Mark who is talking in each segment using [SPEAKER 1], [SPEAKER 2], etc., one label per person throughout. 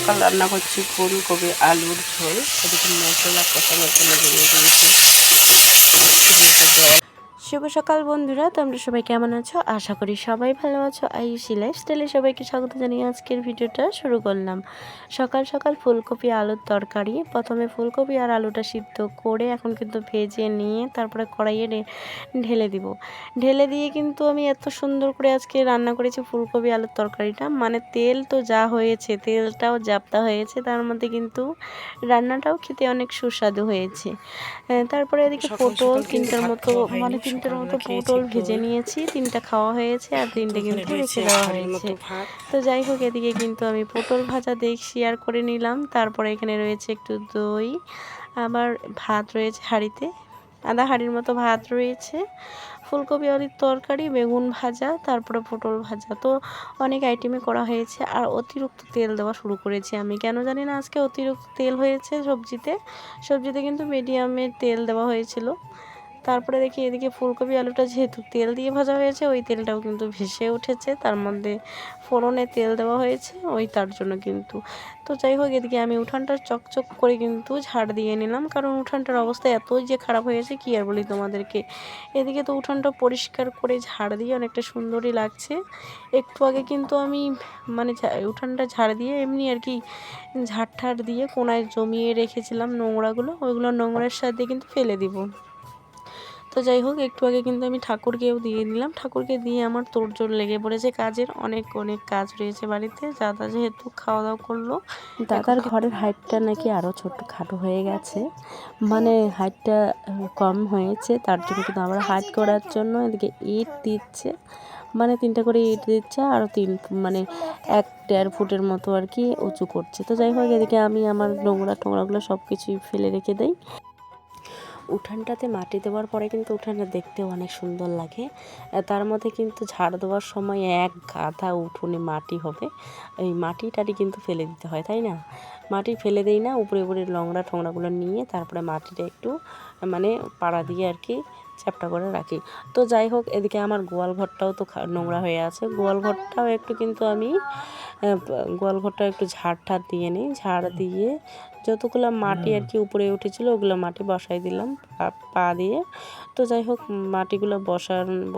[SPEAKER 1] সকাল রান্না করছি ফুলকপি আলুর ঝোল। এদিকে মশলা কষানোর জন্য বেরিয়ে দিয়েছি। শুভ সকাল বন্ধুরা, তোমরা সবাই কেমন আছো? আশা করি সবাই ভালো আছো। আয়ুষী লাইফস্টাইলে সবাইকে স্বাগত জানিয়ে আজকের ভিডিওটা শুরু করলাম। সকাল সকাল ফুলকপি আলুর তরকারি। প্রথমে ফুলকপি আর আলুটা সিদ্ধ করে এখন কিন্তু ভেজে নিয়ে তারপরে কড়াইয়ে ঢেলে দিব। ঢেলে দিয়ে কিন্তু আমি এত সুন্দর করে আজকে রান্না করেছি ফুলকপি আলুর তরকারিটা। মানে তেল তো যা হয়েছে, তেলটাও জাপটা হয়েছে, তার মধ্যে কিন্তু রান্নাটাও খেতে অনেক সুস্বাদু হয়েছে। তারপরে এদিকে পটল তিনটার মতো পটল ভেজে নিয়েছি। 3টা খাওয়া হয়েছে আর 3টে কিন্তু রেখে দেওয়া হয়েছে। তো যাই হোক, এদিকে কিন্তু আমি পটল ভাজা শেয়ার করে নিলাম। তারপরে এখানে রয়েছে একটু দই, আবার ভাত রয়েছে হাঁড়িতে, আধা হাঁড়ির মতো ভাত রয়েছে, ফুলকপি আলুর তরকারি, বেগুন ভাজা, তারপরে পটল ভাজা। তো অনেক আইটেমে করা হয়েছে। আর অতিরিক্ত তেল দেওয়া শুরু করেছি আমি, কেন জানি না আজকে অতিরিক্ত তেল হয়েছে সবজিতে কিন্তু মিডিয়ামের তেল দেওয়া হয়েছিল। তারপরে দেখি এদিকে ফুলকপি আলুটা যেহেতু তেল দিয়ে ভাজা হয়েছে, ওই তেলটাও কিন্তু ভেসে উঠেছে, তার মধ্যে ফোড়নে তেল দেওয়া হয়েছে তার জন্য কিন্তু। তো যাই হোক, এদিকে আমি উঠানটা চকচক করে কিন্তু ঝাড় দিয়ে নিলাম, কারণ উঠানটার অবস্থা এতই যে খারাপ হয়েছে কি আর বলি তোমাদেরকে। এদিকে তো উঠানটা পরিষ্কার করে ঝাড় দিয়ে অনেকটা সুন্দরই লাগছে। একটু আগে কিন্তু আমি উঠানটা ঝাড় দিয়ে এমনি আর কি ঝাড় দিয়ে কোনায় জমিয়ে রেখেছিলাম নোংরাগুলো, ওইগুলো নোংরার সাথে কিন্তু ফেলে দিব। তো যাই হোক, একটু আগে কিন্তু আমি ঠাকুরকেও দিয়ে দিলাম। ঠাকুরকে দিয়ে আমার তোড়জোড় লেগে পড়েছে কাজের, অনেক কাজ রয়েছে বাড়িতে। দাদা যেহেতু খাওয়া দাওয়া করলো, দাদার ঘরের হাইটটা নাকি আরও ছোট্ট খাটো হয়ে গেছে, মানে হাইটটা কম হয়েছে, তার জন্য কিন্তু আবার হাইট করার জন্য এদিকে ইট দিচ্ছে, মানে 3টা করে ইট দিচ্ছে, আরও 1.5 ফুটের মতো আর কি উঁচু করছে। তো যাই হোক, এদিকে আমি আমার টোংরাগুলো সব কিছুই ফেলে রেখে দেই। উঠানটাতে মাটি দেওয়ার পরে কিন্তু উঠানটা দেখতেও অনেক সুন্দর লাগে। তার মধ্যে কিন্তু ঝাড় দেওয়ার সময় এক গাদা উঠোনে মাটি হবে, এই মাটি কিন্তু ফেলে দিতে হয়, তাই না? মাটি ফেলে দেই না, উপরে ঠোংরাগুলো নিয়ে তারপরে মাটিটা একটু পাড়া দিয়ে আর কি চ্যাপ্টা করে রাখি। তো যাই হোক, এদিকে আমার গোয়াল ঘরটাও তো নোংরা হয়ে আছে। গোয়াল ঘরটাও একটু ঝাড় দিয়ে নিই। ঝাড় দিয়ে যতগুলো মাটি আর কি উপরে উঠেছিল ওগুলো মাটি বসাই দিলাম পা দিয়ে। তো যাই হোক, মাটিগুলো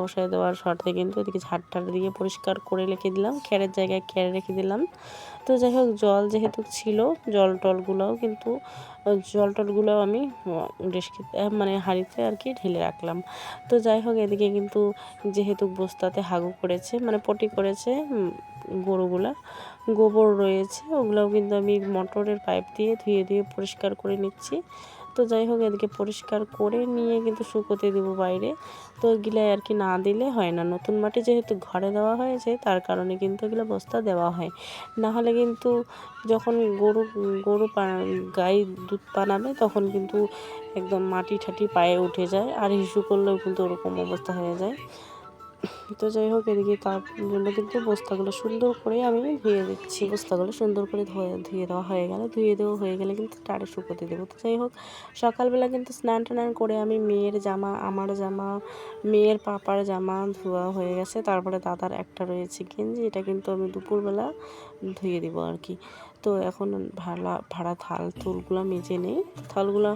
[SPEAKER 1] বসায় দেওয়ার শর্তে কিন্তু এদিকে ঝাড় দিয়ে পরিষ্কার করে রেখে দিলাম, খেরের জায়গায় খেরে রেখে দিলাম। তো যাই হোক, জল যেহেতু ছিল, জল টলগুলো আমি হাঁড়িতে আর কি ঢেলে রাখলাম। তো যাই হোক, এদিকে কিন্তু যেহেতু বস্তাতে হাগু করেছে, পটি করেছে গরুগুলা, গোবর রয়েছে, ওগুলোও কিন্তু আমি মোটরের পাইপ দিয়ে ধুয়ে পরিষ্কার করে নিচ্ছি। তো যাই হোক, এদিকে পরিষ্কার করে নিয়ে কিন্তু শুকোতে দেবো বাইরে। তো এগুলো আর কি না দিলে হয় না, নতুন মাটি যেহেতু ঘরে দেওয়া হয়েছে তার কারণে কিন্তু এগুলো বস্তা দেওয়া হয়। না হলে কিন্তু যখন গাই দুধ পানাবে তখন কিন্তু একদম মাটি পায়ে উঠে যায়, আর হিসু করলেও কিন্তু ওরকম অবস্থা হয়ে যায়। তো যাই হোক, এদিকে তার জন্য কিন্তু বস্তাগুলো সুন্দর করে আমি ধুয়ে দিচ্ছি। বস্তাগুলো সুন্দর করে ধুয়ে দেওয়া হয়ে গেলে কিন্তু টাড়ে শুকোতে দেবো। তো যাই হোক, সকালবেলা কিন্তু স্নান টান করে আমি আমার জামা, মেয়ের পাপার জামা ধোয়া হয়ে গেছে। তারপরে দাদার একটা রয়েছে গেঞ্জি, এটা কিন্তু আমি দুপুরবেলা ধুয়ে দিব আর কি। তো এখন ভাড়া থালগুলো মেজে নেই। থালগুলো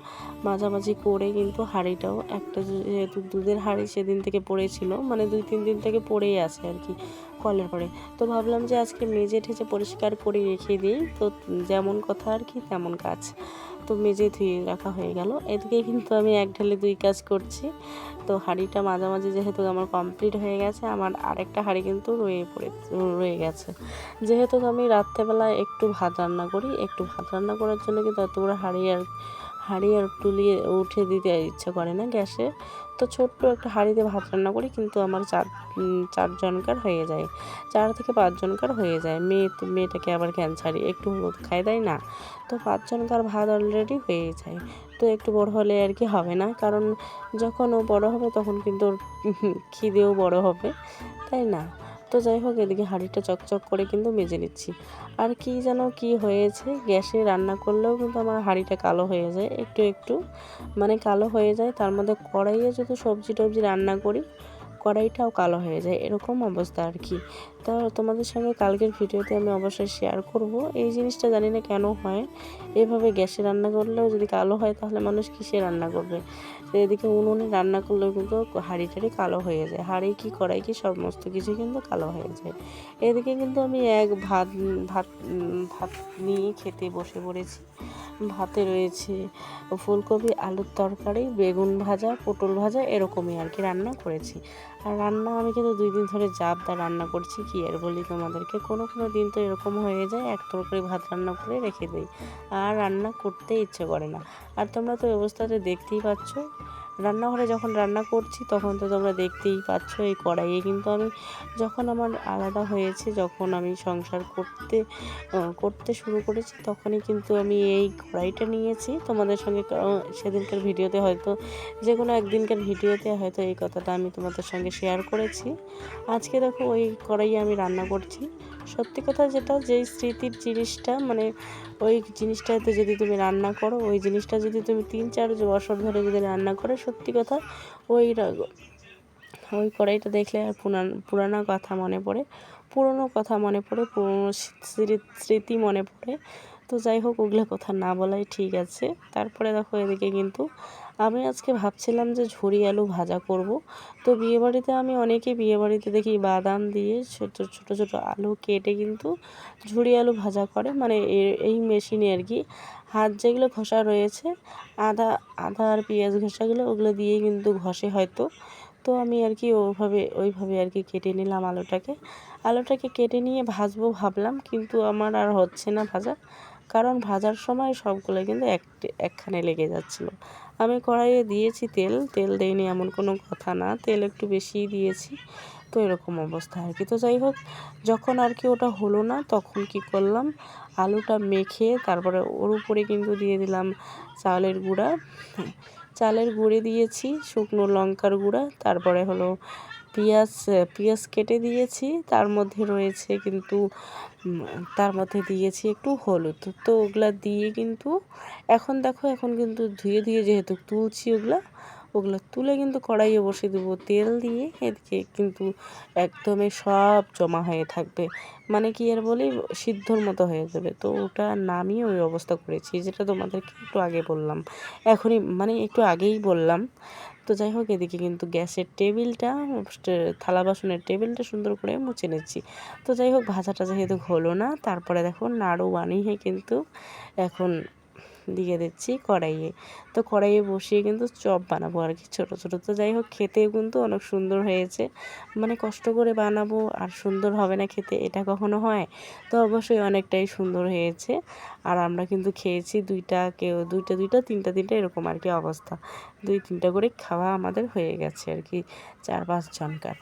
[SPEAKER 1] মাঝামাঝি করে কিন্তু হাঁড়িটাও একটা, যেহেতু দুধের হাঁড়ি সেদিন থেকে পড়েছিল, 2-3 দিন থেকে পড়েই আছে আর কি কলের পরে। তো ভাবলাম যে আজকে মেজে ঠেজে পরিষ্কার করে রেখে দিই। তো যেমন কথা আর কি তেমন কাজ। তো মেজে ধুয়ে রাখা হয়ে গেল। এদিকে কিন্তু আমি 1 ঢালে 2 কাজ করছি। তো হাঁড়িটা মাঝামাঝি যেহেতু আমার কমপ্লিট হয়ে গেছে, আমার আরেকটা হাঁড়ি কিন্তু রয়ে গেছে। যেহেতু আমি রাত্রেবেলায় একটু ভাত রান্না করার জন্য কিন্তু এত বড় হাঁড়ি আর তুলিয়ে উঠে দিতে ইচ্ছা করে না গ্যাসে। তো ছোট্ট একটা হাঁড়িতে ভাত রান্না করি, কিন্তু আমার 4 জনকার হয়ে যায়, 4 থেকে 5 জনকার হয়ে যায়। মেয়েটাকে আবার ক্যান্সারি একটু হলুদ খায়, তাই না? তো 5 জনকার ভাত অলরেডি হয়ে যায়। তো একটু বড় হলে আর কি হবে না, কারণ যখন ও বড় হবে তখন কিন্তু ওর খিদেও বড় হবে, তাই না? তো যাই হোক, এদিকে হাঁড়িটা চকচক করে কিন্তু মেজে নিচ্ছি। আর কি হয়েছে, গ্যাসে রান্না করলেও কিন্তু আমার হাঁড়িটা কালো হয়ে যায়, একটু কালো হয়ে যায়। তার মধ্যে কড়াইয়ে যদি সবজি টবজি রান্না করি, কড়াইটাও কালো হয়ে যায়, এরকম অবস্থা আর কি। তা তোমাদের সঙ্গে কালকের ভিডিওতে আমি অবশ্যই শেয়ার করব। এই জিনিসটা জানি না কেন হয়, এভাবে গ্যাসে রান্না করলেও যদি কালো হয় তাহলে মানুষ কিসে রান্না করবে। তো এদিকে উনুনে রান্না করলেও কিন্তু হাঁড়ি টাড়ি কালো হয়ে যায়, হাঁড়ি কি কড়াই কি সমস্ত কিছু কিন্তু কালো হয়ে যায়। এদিকে কিন্তু আমি ভাত ভাত ভাত নিয়ে খেতে বসে পড়েছি। ভাতে রয়েছে ফুলকপি আলুর তরকারি, বেগুন ভাজা, পটল ভাজা, এরকমই আর কি রান্না করেছি। আর রান্না আমি কিন্তু 2 দিন ধরে দা রান্না করছি, কি আর বলি তোমাদেরকে। কোনো দিন তো এরকম হয়ে যায়, এক তরকারি ভাত রান্না করে রেখে দিই, আর রান্না করতে ইচ্ছে করে না। আর তোমরা তো এই অবস্থাতে দেখতেই পাচ্ছ, রান্নাঘরে যখন রান্না করছি তখন তো তোমরা দেখতেই পাচ্ছ এই কড়াইয়ে কিন্তু আমি যখন আমার আলাদা হয়েছে, যখন আমি সংসার করতে শুরু করেছি, তখনই কিন্তু আমি এই কড়াইটা নিয়েছি। তোমাদের সঙ্গে সেদিনকার ভিডিওতে হয়তো, যে কোনো একদিনকার ভিডিওতে হয়তো এই কথাটা আমি তোমাদের সঙ্গে শেয়ার করেছি। আজকে দেখো ওই কড়াইয়ে আমি রান্না করছি। সত্যি কথা যেটা, যেই স্মৃতির জিনিসটা, মানে ওই জিনিসটাতে যদি তুমি রান্না করো, ওই জিনিসটা যদি তুমি 3-4 বছর ধরে যদি রান্না করো, সত্যি কথা ওই ওই কড়াইটা দেখলে আর পুরানো কথা মনে পড়ে, পুরনো কথা মনে পড়ে, পুরনো স্মৃতি মনে পড়ে। তো যাই হোক, ওগুলো কথা না বলাই ঠিক আছে। তারপরে দেখো এদিকে কিন্তু আমি আজকে ভাবছিলাম যে ঝুরি আলু ভাজা করব। তো বিয়েবাড়িতে আমি বিয়েবাড়িতে দেখি বাদাম দিয়ে ছোট ছোট ছোট আলু কেটে কিন্তু ঝুরি আলু ভাজা করে, মানে এই মেশিনে আর কি। হাত যেগুলো ঘষা রয়েছে, আদা আদা আর পেঁয়াজ ঘষাগুলো, ওগুলো দিয়ে কিন্তু ঘষে হয়তো। তো আমি আর কি ওইভাবে আর কি কেটে নিলাম আলুটাকে কেটে নিয়ে ভাজবো ভাবলাম, কিন্তু আমার আর হচ্ছে না ভাজা। কারণ ভাজার সময় সবগুলো কিন্তু একখানে লেগে যাচ্ছিলো। আমি কড়াইয়ে দিয়েছি তেল দেইনি এমন কোনো কথা না, তেল একটু বেশিই দিয়েছি। তো এরকম অবস্থা আর কি। তো যাই হোক, যখন আর কি ওটা হলো না, তখন কি করলাম, আলুটা মেখে তারপরে ওর উপরে কিন্তু দিয়ে দিলাম চালের গুঁড়া, চালের গুঁড়ে দিয়েছি, শুকনো লঙ্কার গুঁড়া, তারপরে হলো পেঁয়াজ কেটে দিয়েছি, তার মধ্যে রয়েছে কিন্তু তার মধ্যে দিয়েছি একটু হলুদ। তো ওগুলা দিয়ে কিন্তু এখন কিন্তু ধুয়ে যেহেতু তুলছি, ওগুলো তুলে কিন্তু কড়াইয়ে বসিয়ে দেবো তেল দিয়ে। এদিকে কিন্তু একদমই সব জমা হয়ে থাকবে, মানে কি আর বলি, সিদ্ধর মতো হয়ে যাবে। তো ওটা নামিয়ে ওই অবস্থা করেছি, যেটা তোমাদেরকে একটু আগে বললাম, এখনই মানে একটু আগেই বললাম। তো যাই হোক, এদিকে কিন্তু গ্যাসের টেবিলটা, থালা বাসনের টেবিলটা সুন্দর করে মুছে নিচ্ছি। তো যাই হোক, ভাজাটা যেহেতু হলো না, তারপরে দেখো নাড়ু বানিয়ে কিন্তু এখন দিয়ে দিচ্ছি কড়াইয়ে। তো কড়াইয়ে বসিয়ে কিন্তু চপ বানাবো আর কি, ছোটো ছোটো। তো যাই হোক, খেতেও কিন্তু অনেক সুন্দর হয়েছে। মানে কষ্ট করে বানাবো আর সুন্দর হবে না খেতে, এটা কখনো হয়? তো অবশ্যই অনেকটাই সুন্দর হয়েছে। আর আমরা কিন্তু খেয়েছি কেউ দুইটা, তিনটা এরকম আর কি অবস্থা। 2-3টা করে খাওয়া আমাদের হয়ে গেছে আর কি, 4-5 জনকার।